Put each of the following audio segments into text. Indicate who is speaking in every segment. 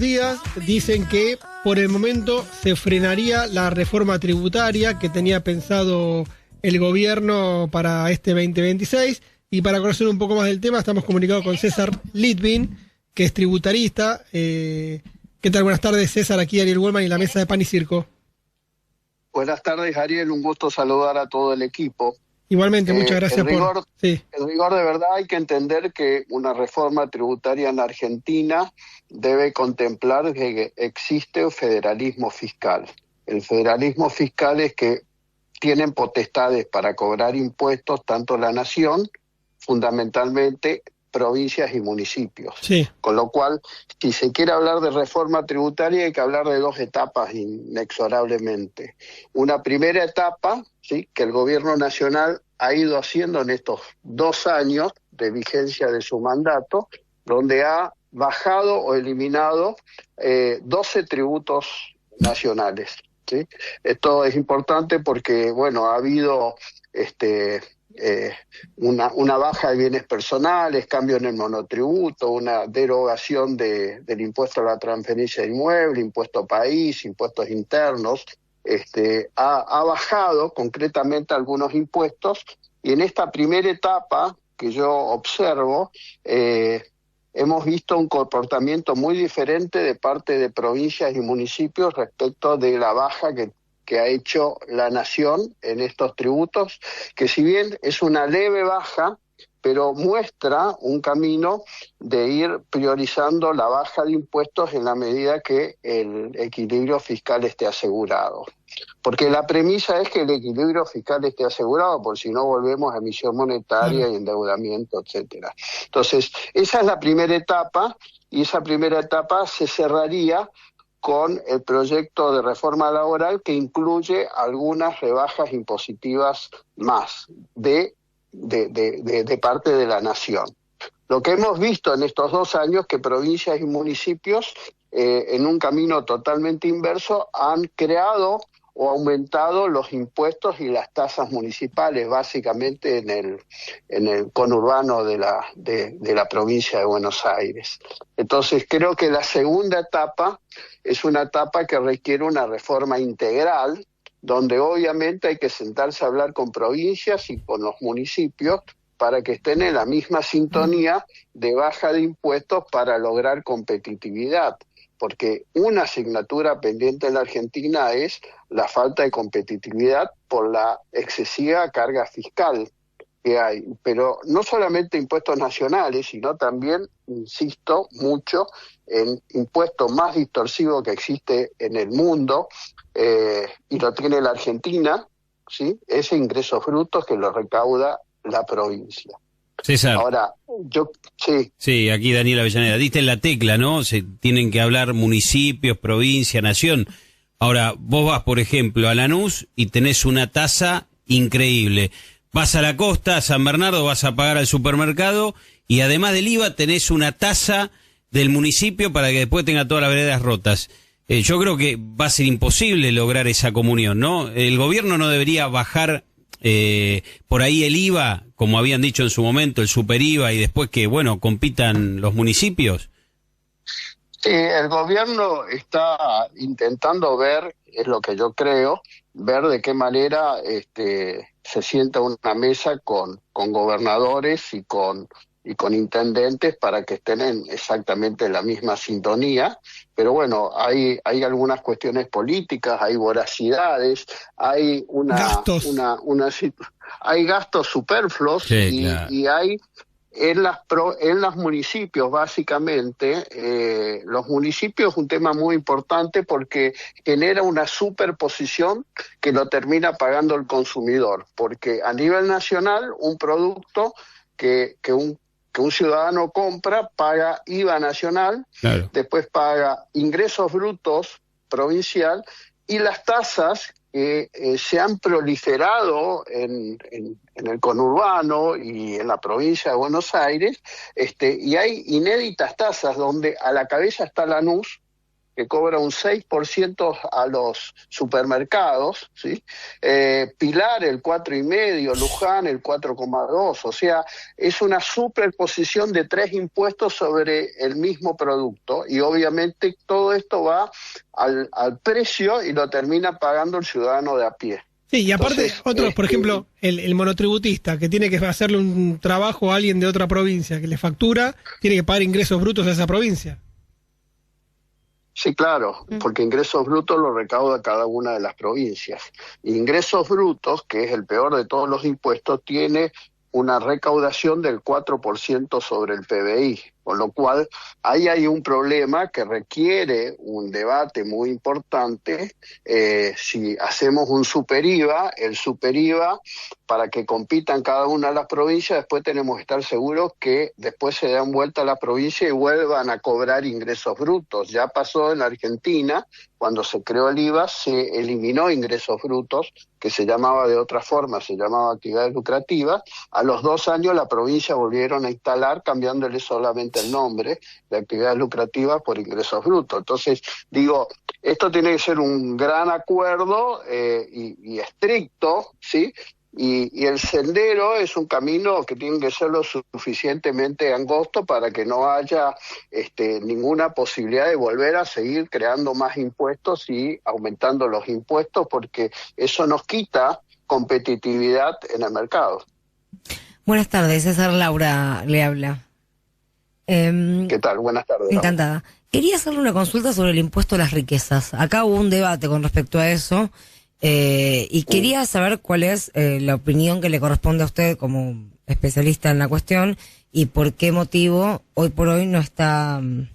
Speaker 1: días dicen que por el momento se frenaría la reforma tributaria que tenía pensado el gobierno para este 2026. Y para conocer un poco más del tema estamos comunicados con César Litvin, que es tributarista. ¿Qué tal? Buenas tardes, César. Aquí Ariel Wellman y la mesa de Pan y Circo.
Speaker 2: Buenas tardes, Ariel. Un gusto saludar a todo el equipo.
Speaker 1: Igualmente, muchas gracias
Speaker 2: El rigor de verdad, hay que entender que una reforma tributaria en Argentina debe contemplar que existe un federalismo fiscal. El federalismo fiscal es que tienen potestades para cobrar impuestos tanto la nación, fundamentalmente provincias y municipios.
Speaker 1: Sí.
Speaker 2: Con lo cual, si se quiere hablar de reforma tributaria, hay que hablar de dos etapas inexorablemente. Una primera etapa, ¿sí?, que el gobierno nacional ha ido haciendo en estos 2 años de vigencia de su mandato, donde ha bajado o eliminado 12 tributos nacionales, ¿sí? Esto es importante porque, bueno, ha habido una baja de bienes personales, cambio en el monotributo, una derogación del impuesto a la transferencia de inmueble, impuesto país, impuestos internos. Ha bajado concretamente algunos impuestos, y en esta primera etapa que yo observo, hemos visto un comportamiento muy diferente de parte de provincias y municipios respecto de la baja que ha hecho la nación en estos tributos, que si bien es una leve baja, pero muestra un camino de ir priorizando la baja de impuestos en la medida que el equilibrio fiscal esté asegurado. Porque la premisa es que el equilibrio fiscal esté asegurado, por si no volvemos a emisión monetaria y endeudamiento, etcétera. Entonces, esa es la primera etapa, y esa primera etapa se cerraría con el proyecto de reforma laboral que incluye algunas rebajas impositivas más de parte de la nación. Lo que hemos visto en estos 2 años, que provincias y municipios, en un camino totalmente inverso, han creado o aumentado los impuestos y las tasas municipales, básicamente en el conurbano de la provincia de Buenos Aires. Entonces, creo que la segunda etapa es una etapa que requiere una reforma integral, donde obviamente hay que sentarse a hablar con provincias y con los municipios para que estén en la misma sintonía de baja de impuestos para lograr competitividad. Porque una asignatura pendiente en la Argentina es la falta de competitividad por la excesiva carga fiscal que hay. Pero no solamente impuestos nacionales, sino también, insisto mucho, en impuestos más distorsivos que existe en el mundo, y lo tiene la Argentina, ¿sí? Ese ingresos brutos que lo recauda la provincia.
Speaker 3: César.
Speaker 2: Ahora, sí.
Speaker 3: Sí, aquí Daniel Avellaneda. Diste en la tecla, ¿no? Se tienen que hablar municipios, provincia, nación. Ahora, vos vas, por ejemplo, a Lanús y tenés una tasa increíble. Vas a la costa, a San Bernardo, vas a pagar al supermercado y además del IVA tenés una tasa del municipio para que después tenga todas las veredas rotas. Yo creo que va a ser imposible lograr esa comunión, ¿no? El gobierno no debería bajar por ahí el IVA, como habían dicho en su momento, el super IVA, y después que, bueno, compitan los municipios.
Speaker 2: Sí, el gobierno está intentando ver, es lo que yo creo, ver de qué manera se sienta una mesa con gobernadores y con intendentes para que estén exactamente en la misma sintonía. Pero bueno, hay algunas cuestiones políticas, hay voracidades, hay hay gastos superfluos,
Speaker 3: sí, claro.
Speaker 2: y hay en los municipios, básicamente. Los municipios es un tema muy importante porque genera una superposición que lo termina pagando el consumidor, porque a nivel nacional un producto que un ciudadano compra, paga IVA nacional, claro. Después paga ingresos brutos provincial, y las tasas que se han proliferado en el conurbano y en la provincia de Buenos Aires, y hay inéditas tasas donde a la cabeza está Lanús, que cobra un 6% a los supermercados, ¿sí? Pilar el 4,5%, Luján el 4,2%, o sea, es una superposición de 3 impuestos sobre el mismo producto, y obviamente todo esto va al precio y lo termina pagando el ciudadano de a pie.
Speaker 1: Sí, y aparte, otros, por ejemplo, el monotributista que tiene que hacerle un trabajo a alguien de otra provincia que le factura, tiene que pagar ingresos brutos a esa provincia.
Speaker 2: Sí, claro, porque ingresos brutos los recauda cada una de las provincias. Ingresos brutos, que es el peor de todos los impuestos, tiene una recaudación del 4% sobre el PBI, con lo cual ahí hay un problema que requiere un debate muy importante. Si hacemos un superiva, el superiva, para que compitan cada una de las provincias, después tenemos que estar seguros que después se dan vuelta a la provincia y vuelvan a cobrar ingresos brutos. Ya pasó en Argentina, cuando se creó el IVA, se eliminó ingresos brutos, que se llamaba de otra forma, se llamaba actividades lucrativas. A los 2 años la provincia volvieron a instalar, cambiándole solamente el nombre de actividades lucrativas por ingresos brutos. Entonces, digo, esto tiene que ser un gran acuerdo y estricto, ¿sí? Y el sendero es un camino que tiene que ser lo suficientemente angosto para que no haya ninguna posibilidad de volver a seguir creando más impuestos y aumentando los impuestos, porque eso nos quita competitividad en el mercado.
Speaker 4: Buenas tardes, César. Laura le habla.
Speaker 2: ¿Qué tal? Buenas tardes.
Speaker 4: Encantada. Quería hacerle una consulta sobre el impuesto a las riquezas. Acá hubo un debate con respecto a eso. Y quería saber cuál es la opinión que le corresponde a usted como especialista en la cuestión y por qué motivo hoy por hoy no está no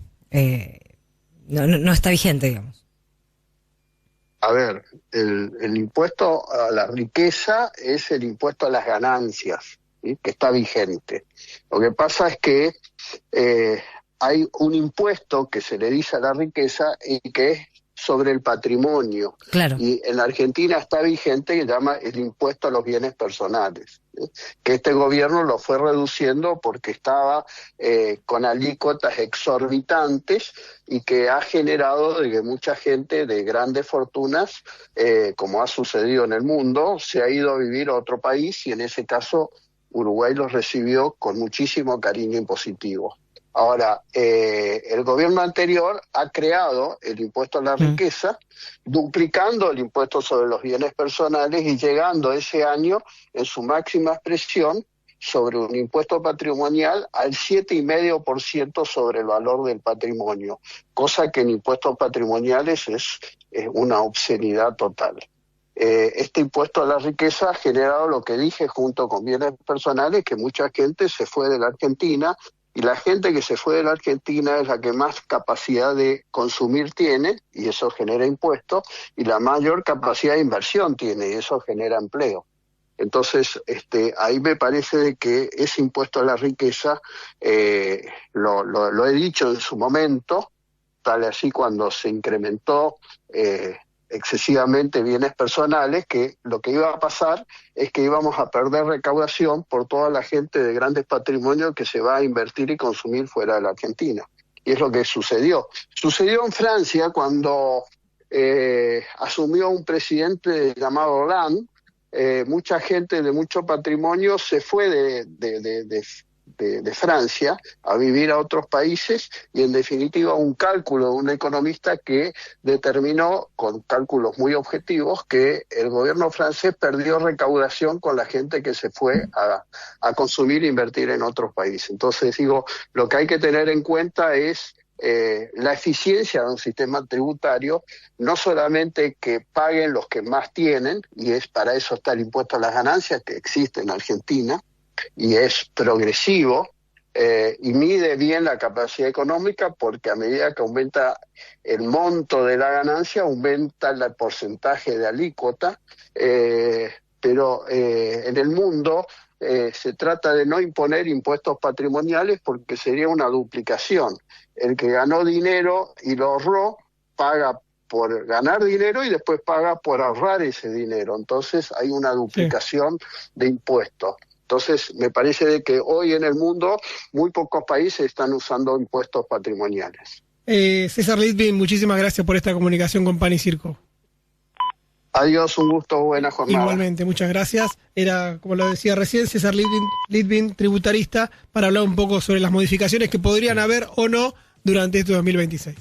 Speaker 4: está vigente, digamos.
Speaker 2: A ver, el impuesto a la riqueza es el impuesto a las ganancias, ¿sí? Que está vigente. Lo que pasa es que hay un impuesto que se le dice a la riqueza y que es sobre el patrimonio.
Speaker 4: Claro.
Speaker 2: Y en la Argentina está vigente, que se llama el impuesto a los bienes personales, ¿sí? Que este gobierno lo fue reduciendo porque estaba con alícuotas exorbitantes y que ha generado de que mucha gente de grandes fortunas, como ha sucedido en el mundo, se ha ido a vivir a otro país, y en ese caso Uruguay los recibió con muchísimo cariño impositivo. Ahora, el gobierno anterior ha creado el impuesto a la riqueza, duplicando el impuesto sobre los bienes personales y llegando ese año en su máxima expresión sobre un impuesto patrimonial al 7,5% sobre el valor del patrimonio, cosa que en impuestos patrimoniales es una obscenidad total. Este impuesto a la riqueza ha generado lo que dije junto con bienes personales, que mucha gente se fue de la Argentina. Y la gente que se fue de la Argentina es la que más capacidad de consumir tiene, y eso genera impuestos, y la mayor capacidad de inversión tiene, y eso genera empleo. Entonces, ahí me parece de que ese impuesto a la riqueza, lo he dicho en su momento, tal así cuando se incrementó excesivamente bienes personales, que lo que iba a pasar es que íbamos a perder recaudación por toda la gente de grandes patrimonios que se va a invertir y consumir fuera de la Argentina. Y es lo que sucedió. Sucedió en Francia cuando asumió un presidente llamado Hollande. Mucha gente de mucho patrimonio se fue de Francia a vivir a otros países, y en definitiva un cálculo de un economista que determinó con cálculos muy objetivos que el gobierno francés perdió recaudación con la gente que se fue a consumir e invertir en otros países. Entonces digo, lo que hay que tener en cuenta es la eficiencia de un sistema tributario, no solamente que paguen los que más tienen, y es para eso está el impuesto a las ganancias que existe en Argentina, y es progresivo, y mide bien la capacidad económica, porque a medida que aumenta el monto de la ganancia, aumenta el porcentaje de alícuota, pero en el mundo se trata de no imponer impuestos patrimoniales porque sería una duplicación. El que ganó dinero y lo ahorró, paga por ganar dinero y después paga por ahorrar ese dinero. Entonces hay una duplicación de impuestos. Entonces, me parece de que hoy en el mundo muy pocos países están usando impuestos patrimoniales.
Speaker 1: César Litvin, muchísimas gracias por esta comunicación con Pan y Circo.
Speaker 2: Adiós, un gusto, buena jornada.
Speaker 1: Igualmente, muchas gracias. Era, como lo decía recién, César Litvin, tributarista, para hablar un poco sobre las modificaciones que podrían haber o no durante este 2026.